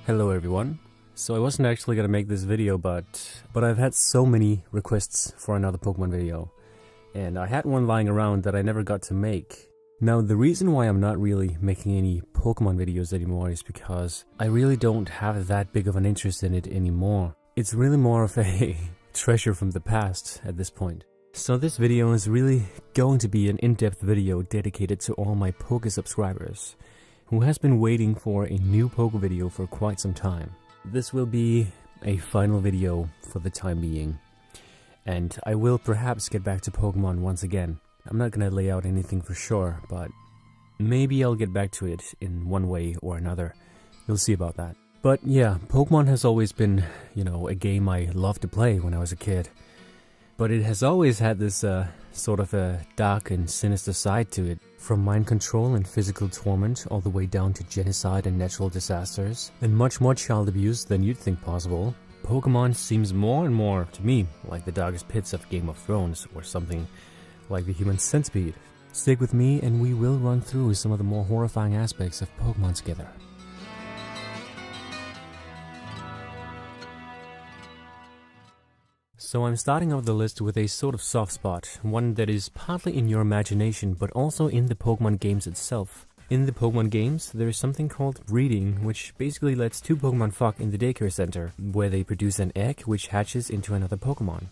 Hello everyone. So I wasn't actually gonna make this video, but I've had so many requests for another Pokemon video. And I had one lying around that I never got to make. Now the reason why I'm not really making any Pokemon videos anymore is because I really don't have that big of an interest in it anymore. It's really more of a treasure from the past at this point. So this video is really going to be an in-depth video dedicated to all my Poke subscribers, who has been waiting for a new Poke video for quite some time. This will be a final video for the time being, and I will perhaps get back to Pokemon once again. I'm not gonna lay out anything for sure, but maybe I'll get back to it in one way or another. We'll see about that. But yeah, Pokemon has always been, a game I loved to play when I was a kid. But it has always had this sort of a dark and sinister side to it. From mind control and physical torment all the way down to genocide and natural disasters, and much more child abuse than you'd think possible, Pokemon seems more and more to me like the darkest pits of Game of Thrones or something like the human centipede. Stick with me and we will run through some of the more horrifying aspects of Pokemon together. So I'm starting out the list with a sort of soft spot, one that is partly in your imagination but also in the Pokemon games itself. In the Pokemon games, there is something called breeding, which basically lets two Pokemon fuck in the daycare center, where they produce an egg which hatches into another Pokemon.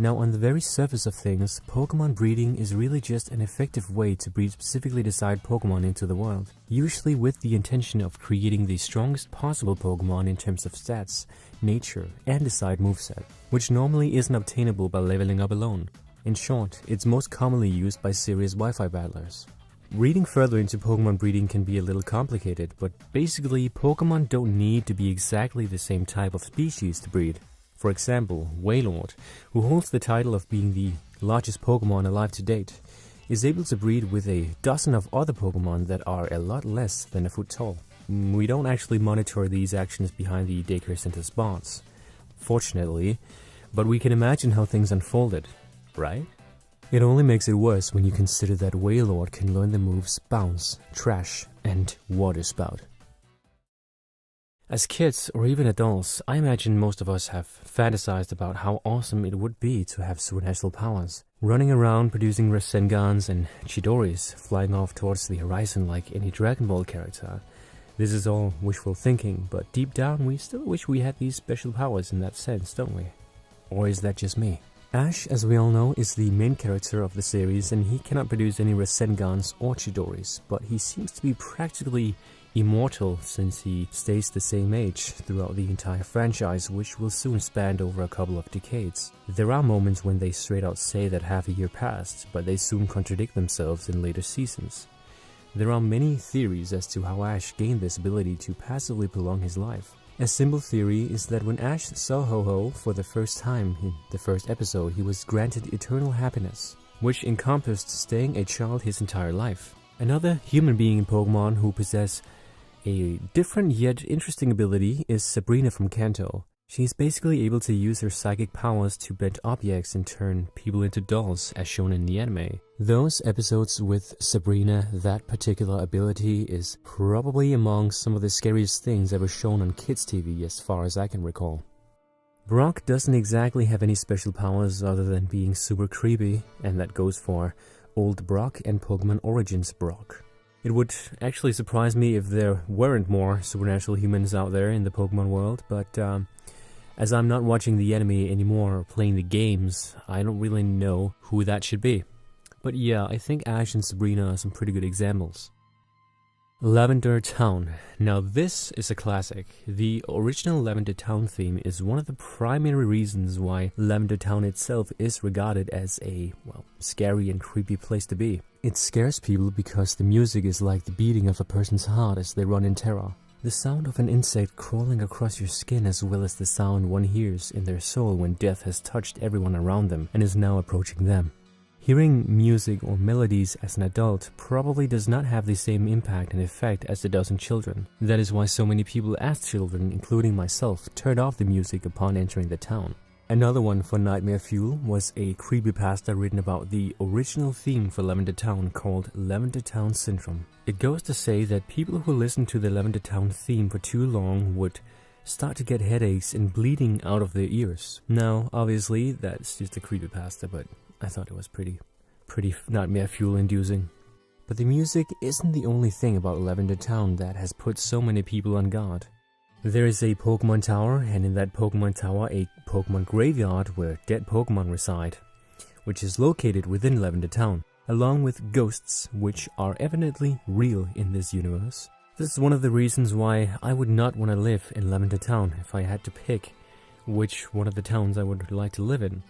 Now on the very surface of things, Pokemon breeding is really just an effective way to breed specifically desired Pokemon into the world, usually with the intention of creating the strongest possible Pokemon in terms of stats, nature, and desired moveset, which normally isn't obtainable by leveling up alone. In short, it's most commonly used by serious Wi-Fi battlers. Reading further into Pokemon breeding can be a little complicated, but basically Pokemon don't need to be exactly the same type of species to breed. For example, Wailord, who holds the title of being the largest Pokemon alive to date, is able to breed with a dozen of other Pokemon that are a lot less than a foot tall. We don't actually monitor these actions behind the daycare center's bars, fortunately, but we can imagine how things unfolded, right? It only makes it worse when you consider that Wailord can learn the moves Bounce, Trash, and Water Spout. As kids, or even adults, I imagine most of us have fantasized about how awesome it would be to have supernatural powers. Running around producing Rasengans and Chidoris, flying off towards the horizon like any Dragon Ball character. This is all wishful thinking, but deep down we still wish we had these special powers in that sense, don't we? Or is that just me? Ash, as we all know, is the main character of the series, and he cannot produce any Rasengans or Chidoris, but he seems to be practically immortal since he stays the same age throughout the entire franchise, which will soon span over a couple of decades. There are moments when they straight out say that half a year passed, but they soon contradict themselves in later seasons. There are many theories as to how Ash gained this ability to passively prolong his life. A simple theory is that when Ash saw Ho-Oh for the first time in the first episode, he was granted eternal happiness, which encompassed staying a child his entire life. Another human being in Pokemon who possesses a different yet interesting ability is Sabrina from Kanto. She's basically able to use her psychic powers to bend objects and turn people into dolls, as shown in the anime. Those episodes with Sabrina, that particular ability is probably among some of the scariest things ever shown on kids' TV as far as I can recall. Brock doesn't exactly have any special powers other than being super creepy, and that goes for Old Brock and Pokemon Origins Brock. It would actually surprise me if there weren't more supernatural humans out there in the Pokemon world, but as I'm not watching the anime anymore or playing the games, I don't really know who that should be. But yeah, I think Ash and Sabrina are some pretty good examples. Lavender Town. Now this is a classic. The original Lavender Town theme is one of the primary reasons why Lavender Town itself is regarded as a, scary and creepy place to be. It scares people because the music is like the beating of a person's heart as they run in terror. The sound of an insect crawling across your skin, as well as the sound one hears in their soul when death has touched everyone around them and is now approaching them. Hearing music or melodies as an adult probably does not have the same impact and effect as it does in children. That is why so many people as children, including myself, turned off the music upon entering the town. Another one for Nightmare Fuel was a creepypasta written about the original theme for Lavender Town called Lavender Town Syndrome. It goes to say that people who listen to the Lavender Town theme for too long would start to get headaches and bleeding out of their ears. Now, obviously, that's just a creepypasta, but I thought it was pretty Nightmare Fuel inducing. But the music isn't the only thing about Lavender Town that has put so many people on guard. There is a Pokemon Tower, and in that Pokemon Tower a Pokemon Graveyard where dead Pokemon reside, which is located within Lavender Town, along with ghosts which are evidently real in this universe. This is one of the reasons why I would not want to live in Lavender Town if I had to pick which one of the towns I would like to live in.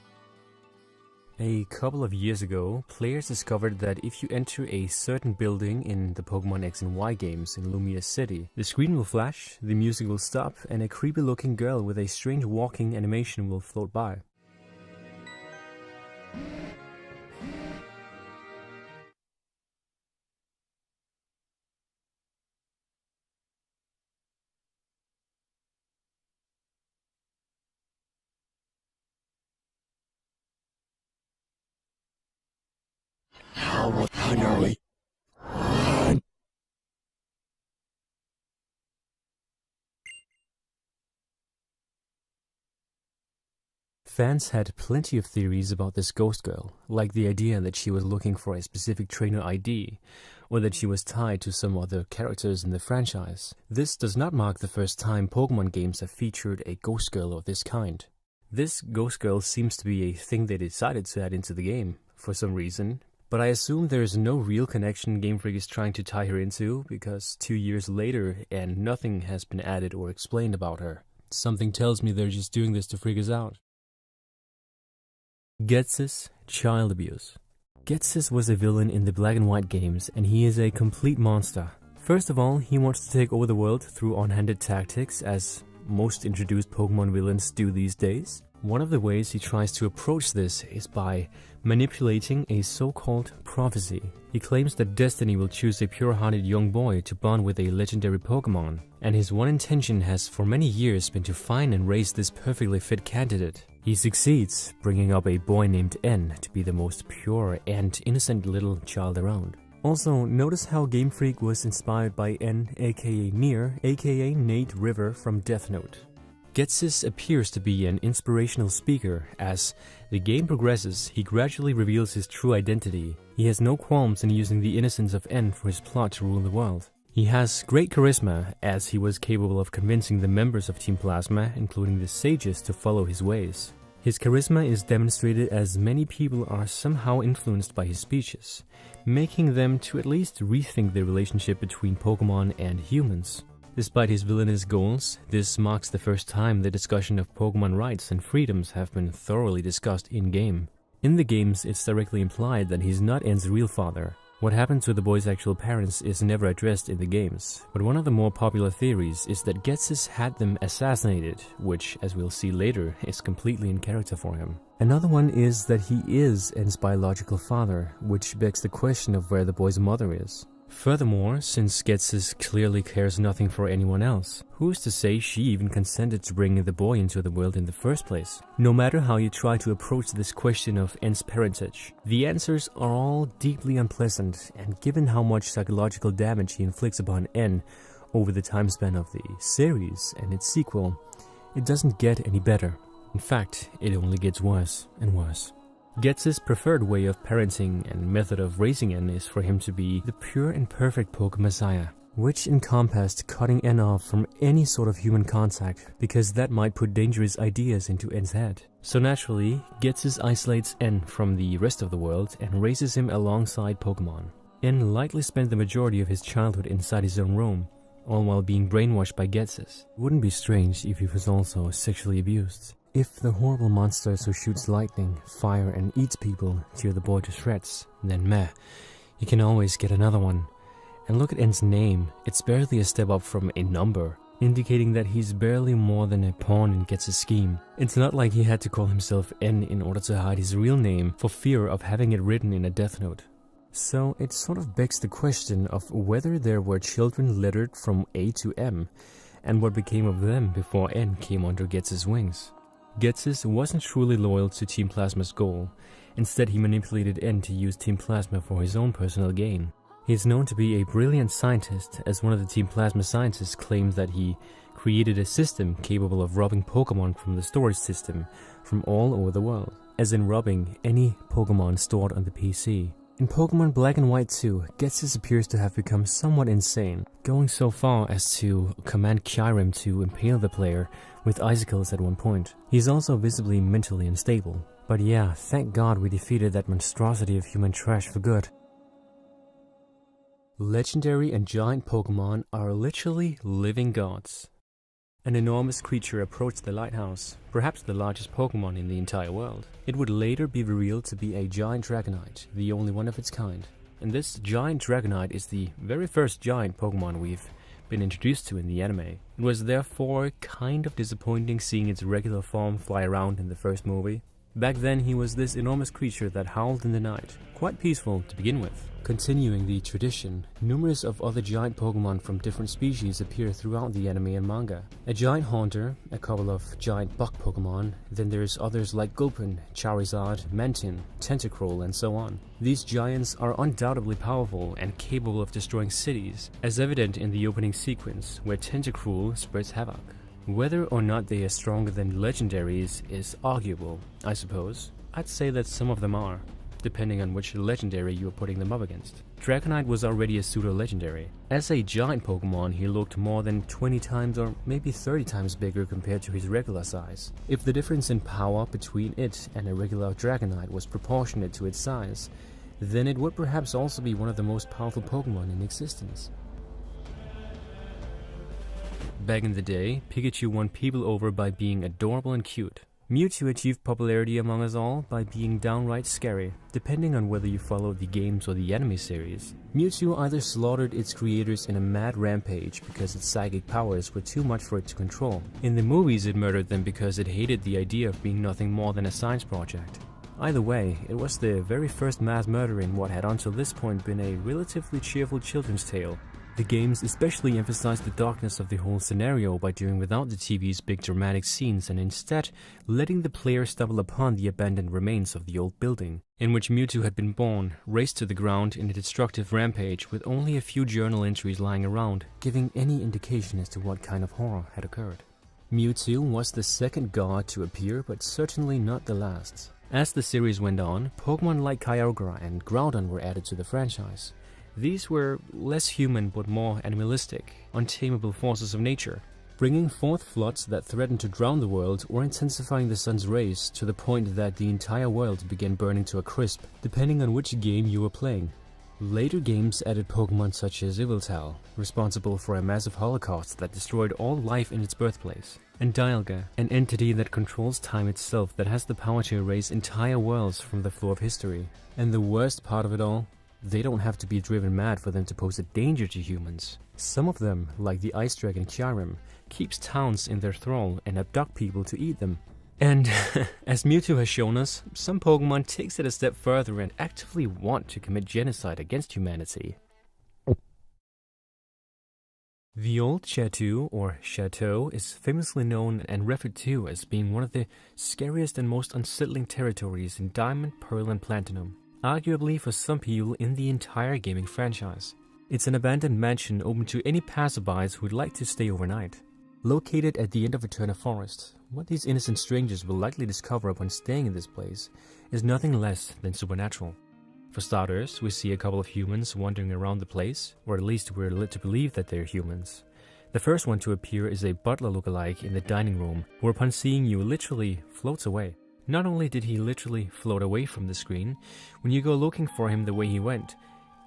A couple of years ago, players discovered that if you enter a certain building in the Pokemon X and Y games in Lumia City, the screen will flash, the music will stop, and a creepy looking girl with a strange walking animation will float by. Fans had plenty of theories about this ghost girl, like the idea that she was looking for a specific trainer ID, or that she was tied to some other characters in the franchise. This does not mark the first time Pokemon games have featured a ghost girl of this kind. This ghost girl seems to be a thing they decided to add into the game, for some reason, but I assume there is no real connection Game Freak is trying to tie her into, because 2 years later and nothing has been added or explained about her. Something tells me they're just doing this to freak us out. Ghetsis child abuse. Ghetsis was a villain in the Black and White games, and he is a complete monster. First of all, he wants to take over the world through on-handed tactics, as most introduced Pokemon villains do these days. One of the ways he tries to approach this is by manipulating a so-called prophecy. He claims that destiny will choose a pure-hearted young boy to bond with a legendary Pokemon, and his one intention has for many years been to find and raise this perfectly fit candidate. He succeeds, bringing up a boy named N to be the most pure and innocent little child around. Also, notice how Game Freak was inspired by N, aka Nier, aka Nate River from Death Note. Ghetsis appears to be an inspirational speaker. As the game progresses, he gradually reveals his true identity. He has no qualms in using the innocence of N for his plot to rule the world. He has great charisma, as he was capable of convincing the members of Team Plasma, including the Sages, to follow his ways. His charisma is demonstrated as many people are somehow influenced by his speeches, making them to at least rethink the relationship between Pokemon and humans. Despite his villainous goals, this marks the first time the discussion of Pokemon rights and freedoms have been thoroughly discussed in-game. In the games, it's directly implied that he's not N's real father. What happened to the boy's actual parents is never addressed in the games, but one of the more popular theories is that Ghetsis had them assassinated, which, as we'll see later, is completely in character for him. Another one is that he is N's biological father, which begs the question of where the boy's mother is. Furthermore, since Ghetsis clearly cares nothing for anyone else, who's to say she even consented to bring the boy into the world in the first place? No matter how you try to approach this question of N's parentage, the answers are all deeply unpleasant, and given how much psychological damage he inflicts upon N over the time span of the series and its sequel, it doesn't get any better. In fact, it only gets worse and worse. Ghetsis' preferred way of parenting and method of raising N is for him to be the pure and perfect Pokemessiah, which encompassed cutting N off from any sort of human contact, because that might put dangerous ideas into N's head. So naturally, Ghetsis isolates N from the rest of the world and raises him alongside Pokemon. N likely spent the majority of his childhood inside his own room, all while being brainwashed by Ghetsis. It wouldn't be strange if he was also sexually abused. If the horrible monsters who shoots lightning, fire and eats people tear the boy to shreds, then meh, you can always get another one. And look at N's name, it's barely a step up from a number, indicating that he's barely more than a pawn in Ghetsis' scheme. It's not like he had to call himself N in order to hide his real name for fear of having it written in a death note. So it sort of begs the question of whether there were children littered from A to M, and what became of them before N came under Ghetsis' wings. Ghetsis wasn't truly loyal to Team Plasma's goal. Instead, he manipulated N to use Team Plasma for his own personal gain. He is known to be a brilliant scientist, as one of the Team Plasma scientists claims that he created a system capable of robbing Pokemon from the storage system from all over the world, as in robbing any Pokemon stored on the PC. In Pokemon Black and White 2, Ghetsis appears to have become somewhat insane, going so far as to command Kyurem to impale the player with icicles at one point. He's also visibly mentally unstable. But yeah, thank God we defeated that monstrosity of human trash for good. Legendary and giant Pokemon are literally living gods. An enormous creature approached the lighthouse, perhaps the largest Pokemon in the entire world. It would later be revealed to be a giant Dragonite, the only one of its kind. And this giant Dragonite is the very first giant Pokemon we've been introduced to in the anime. It was therefore kind of disappointing seeing its regular form fly around in the first movie. Back then he was this enormous creature that howled in the night, quite peaceful to begin with. Continuing the tradition, numerous of other giant Pokemon from different species appear throughout the anime and manga. A giant Haunter, a couple of giant Bug Pokemon, then there's others like Gulpin, Charizard, Mantin, Tentacruel, and so on. These giants are undoubtedly powerful and capable of destroying cities, as evident in the opening sequence, where Tentacruel spreads havoc. Whether or not they are stronger than legendaries is arguable, I suppose. I'd say that some of them are, depending on which legendary you are putting them up against. Dragonite was already a pseudo-legendary. As a giant Pokemon, he looked more than 20 times or maybe 30 times bigger compared to his regular size. If the difference in power between it and a regular Dragonite was proportionate to its size, then it would perhaps also be one of the most powerful Pokemon in existence. Back in the day, Pikachu won people over by being adorable and cute. Mewtwo achieved popularity among us all by being downright scary, depending on whether you follow the games or the anime series. Mewtwo either slaughtered its creators in a mad rampage because its psychic powers were too much for it to control. In the movies it murdered them because it hated the idea of being nothing more than a science project. Either way, it was the very first mass murder in what had until this point been a relatively cheerful children's tale. The games especially emphasized the darkness of the whole scenario by doing without the TV's big dramatic scenes and instead letting the player stumble upon the abandoned remains of the old building, in which Mewtwo had been born, razed to the ground in a destructive rampage with only a few journal entries lying around, giving any indication as to what kind of horror had occurred. Mewtwo was the second god to appear, but certainly not the last. As the series went on, Pokemon like Kyogre and Groudon were added to the franchise. These were less human but more animalistic, untamable forces of nature, bringing forth floods that threatened to drown the world or intensifying the sun's rays to the point that the entire world began burning to a crisp, depending on which game you were playing. Later games added Pokemon such as Yveltal, responsible for a massive holocaust that destroyed all life in its birthplace, and Dialga, an entity that controls time itself that has the power to erase entire worlds from the floor of history. And the worst part of it all? They don't have to be driven mad for them to pose a danger to humans. Some of them, like the Ice Dragon Kyurem, keeps towns in their thrall and abduct people to eat them. And as Mewtwo has shown us, some Pokemon takes it a step further and actively want to commit genocide against humanity. The Old Chateau, or Chateau, is famously known and referred to as being one of the scariest and most unsettling territories in Diamond, Pearl, and Platinum. Arguably for some people in the entire gaming franchise. It's an abandoned mansion open to any passerbys who would like to stay overnight. Located at the end of Eterna Forest, what these innocent strangers will likely discover upon staying in this place is nothing less than supernatural. For starters, we see a couple of humans wandering around the place, or at least we're led to believe that they're humans. The first one to appear is a butler lookalike in the dining room, who upon seeing you literally floats away. Not only did he literally float away from the screen, when you go looking for him the way he went,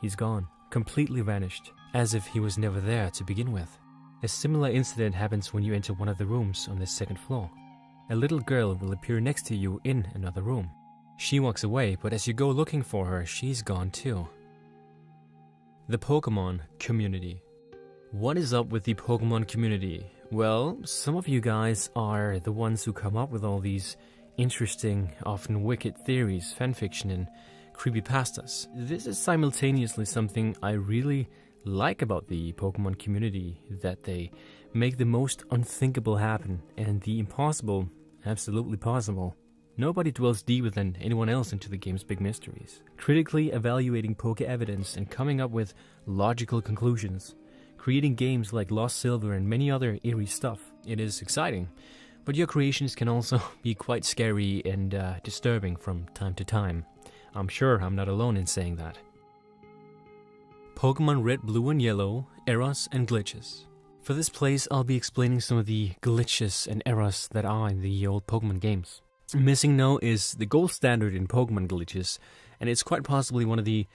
he's gone, completely vanished, as if he was never there to begin with. A similar incident happens when you enter one of the rooms on the second floor. A little girl will appear next to you in another room. She walks away, but as you go looking for her, she's gone too. The Pokemon community. What is up with the Pokemon community? Well, some of you guys are the ones who come up with all these interesting, often wicked theories, fanfiction, and creepypastas. This is simultaneously something I really like about the Pokemon community, that they make the most unthinkable happen and the impossible absolutely possible. Nobody dwells deeper than anyone else into the game's big mysteries, critically evaluating poker evidence and coming up with logical conclusions, creating games like Lost Silver and many other eerie stuff. It is exciting, but your creations can also be quite scary and disturbing from time to time. I'm sure I'm not alone in saying that. Pokemon Red, Blue and Yellow, Errors and Glitches. For this place, I'll be explaining some of the glitches and errors that are in the old Pokemon games. Missing No is the gold standard in Pokemon glitches, and it's quite possibly one of the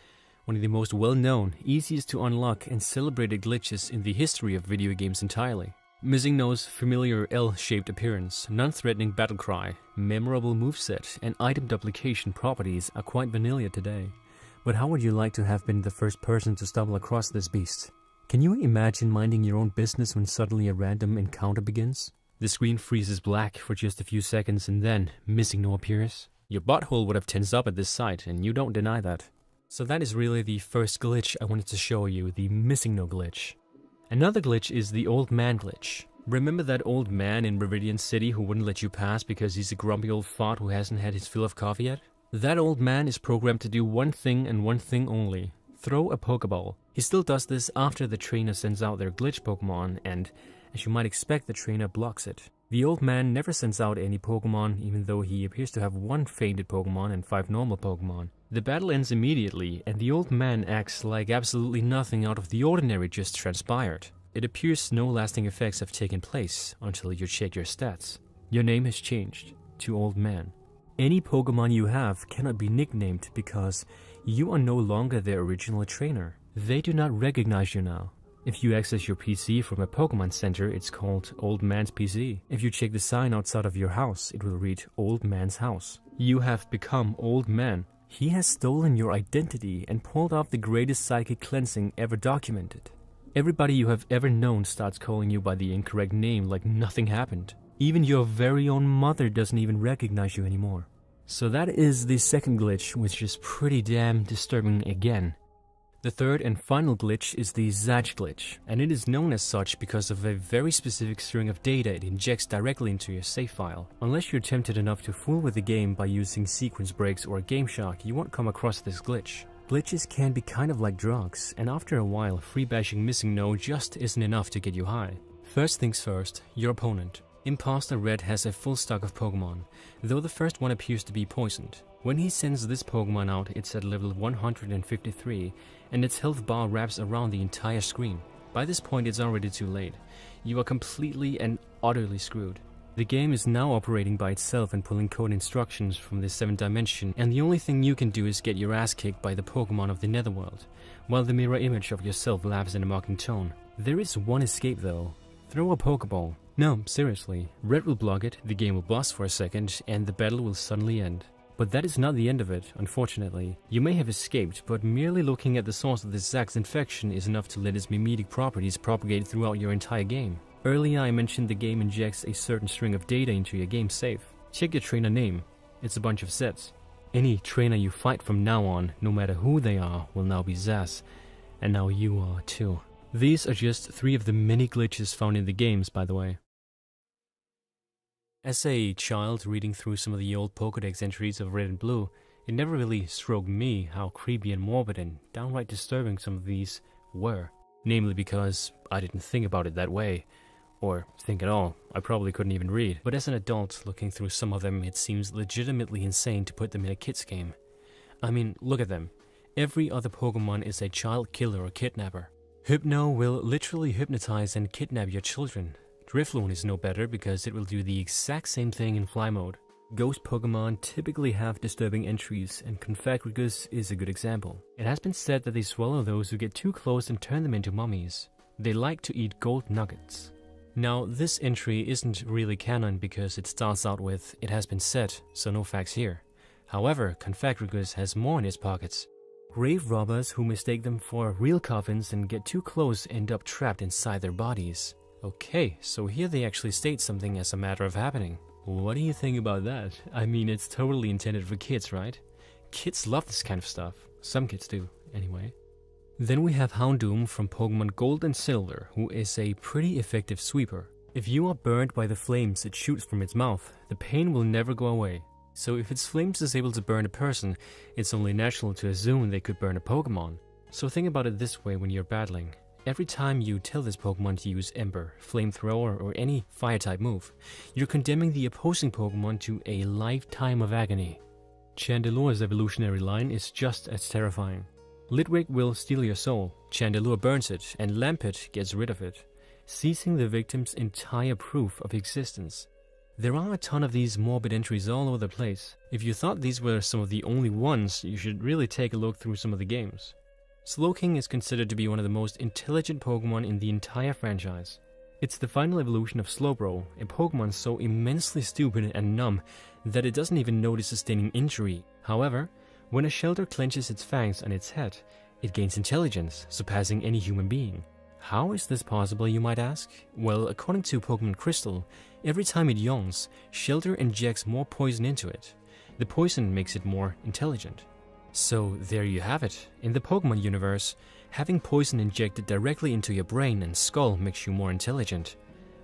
most well-known, easiest to unlock and celebrated glitches in the history of video games entirely. Missing No's familiar L-shaped appearance, non-threatening battle cry, memorable moveset, and item duplication properties are quite vanilla today. But how would you like to have been the first person to stumble across this beast? Can you imagine minding your own business when suddenly a random encounter begins? The screen freezes black for just a few seconds and then Missing No appears. Your butthole would have tensed up at this sight, and you don't deny that. So that is really the first glitch I wanted to show you, the Missing No glitch. Another glitch is the Old Man glitch. Remember that old man in Meridian City who wouldn't let you pass because he's a grumpy old fart who hasn't had his fill of coffee yet? That old man is programmed to do one thing and one thing only: throw a Pokeball. He still does this after the trainer sends out their glitch Pokemon, and as you might expect, the trainer blocks it. The old man never sends out any Pokemon, even though he appears to have one fainted Pokemon and 5 normal Pokemon. The battle ends immediately, and the old man acts like absolutely nothing out of the ordinary just transpired. It appears no lasting effects have taken place until you check your stats. Your name has changed to Old Man. Any Pokemon you have cannot be nicknamed because you are no longer their original trainer. They do not recognize you now. If you access your PC from a Pokemon Center, it's called Old Man's PC. If you check the sign outside of your house, it will read Old Man's House. You have become Old Man. He has stolen your identity and pulled off the greatest psychic cleansing ever documented. Everybody you have ever known starts calling you by the incorrect name like nothing happened. Even your very own mother doesn't even recognize you anymore. So that is the second glitch, which is pretty damn disturbing again. The third and final glitch is the Zaj glitch, and it is known as such because of a very specific string of data it injects directly into your save file. Unless you're tempted enough to fool with the game by using sequence breaks or Game Shock, you won't come across this glitch. Glitches can be kind of like drugs, and after a while, free bashing Missing No just isn't enough to get you high. First things first, your opponent. Imposter Red has a full stock of Pokemon, though the first one appears to be poisoned. When he sends this Pokemon out, it's at level 153, and its health bar wraps around the entire screen. By this point, it's already too late. You are completely and utterly screwed. The game is now operating by itself and pulling code instructions from the 7th dimension, and the only thing you can do is get your ass kicked by the Pokemon of the Netherworld, while the mirror image of yourself laughs in a mocking tone. There is one escape though. Throw a Pokeball. No, seriously. Red will block it, the game will bust for a second, and the battle will suddenly end. But that is not the end of it, unfortunately. You may have escaped, but merely looking at the source of this Zax's infection is enough to let its mimetic properties propagate throughout your entire game. Earlier I mentioned the game injects a certain string of data into your game save. Check your trainer name. It's a bunch of sets. Any trainer you fight from now on, no matter who they are, will now be Zaz. And now you are too. These are just 3 of the many glitches found in the games, by the way. As a child reading through some of the old Pokédex entries of Red and Blue, it never really stroked me how creepy and morbid and downright disturbing some of these were. Namely because I didn't think about it that way. Or think at all. I probably couldn't even read. But as an adult, looking through some of them, it seems legitimately insane to put them in a kid's game. I mean, look at them. Every other Pokemon is a child killer or kidnapper. Hypno will literally hypnotize and kidnap your children. Drifloon is no better because it will do the exact same thing in fly mode. Ghost Pokemon typically have disturbing entries, and Confagrigus is a good example. It has been said that they swallow those who get too close and turn them into mummies. They like to eat gold nuggets. Now, this entry isn't really canon because it starts out with, "It has been said," so no facts here. However, Confagrigus has more in his pockets. Grave robbers who mistake them for real coffins and get too close end up trapped inside their bodies. Okay, so here they actually state something as a matter of happening. What do you think about that? I mean, it's totally intended for kids, right? Kids love this kind of stuff. Some kids do, anyway. Then we have Houndoom from Pokemon Gold and Silver, who is a pretty effective sweeper. If you are burned by the flames it shoots from its mouth, the pain will never go away. So if its flames is able to burn a person, it's only natural to assume they could burn a Pokemon. So think about it this way when you're battling. Every time you tell this Pokemon to use Ember, Flamethrower, or any Fire-type move, you're condemning the opposing Pokemon to a lifetime of agony. Chandelure's evolutionary line is just as terrifying. Litwick will steal your soul, Chandelure burns it, and Lampet gets rid of it, seizing the victim's entire proof of existence. There are a ton of these morbid entries all over the place. If you thought these were some of the only ones, you should really take a look through some of the games. Slowking is considered to be one of the most intelligent Pokemon in the entire franchise. It's the final evolution of Slowbro, a Pokemon so immensely stupid and numb that it doesn't even notice sustaining injury. However, when a Shelter clenches its fangs on its head, it gains intelligence, surpassing any human being. How is this possible, you might ask? Well, according to Pokemon Crystal, every time it yawns, Shelter injects more poison into it. The poison makes it more intelligent. So there you have it. In the Pokemon universe, having poison injected directly into your brain and skull makes you more intelligent.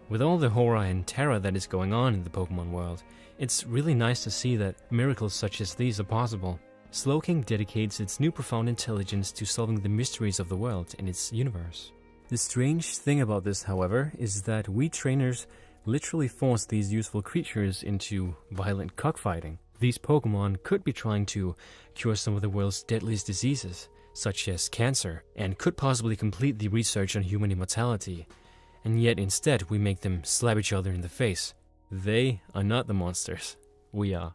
With all the horror and terror that is going on in the Pokemon world, it's really nice to see that miracles such as these are possible. Slowking dedicates its new profound intelligence to solving the mysteries of the world and its universe. The strange thing about this, however, is that we trainers literally force these useful creatures into violent cockfighting. These Pokemon could be trying to cure some of the world's deadliest diseases, such as cancer, and could possibly complete the research on human immortality. And yet instead we make them slap each other in the face. They are not the monsters. We are.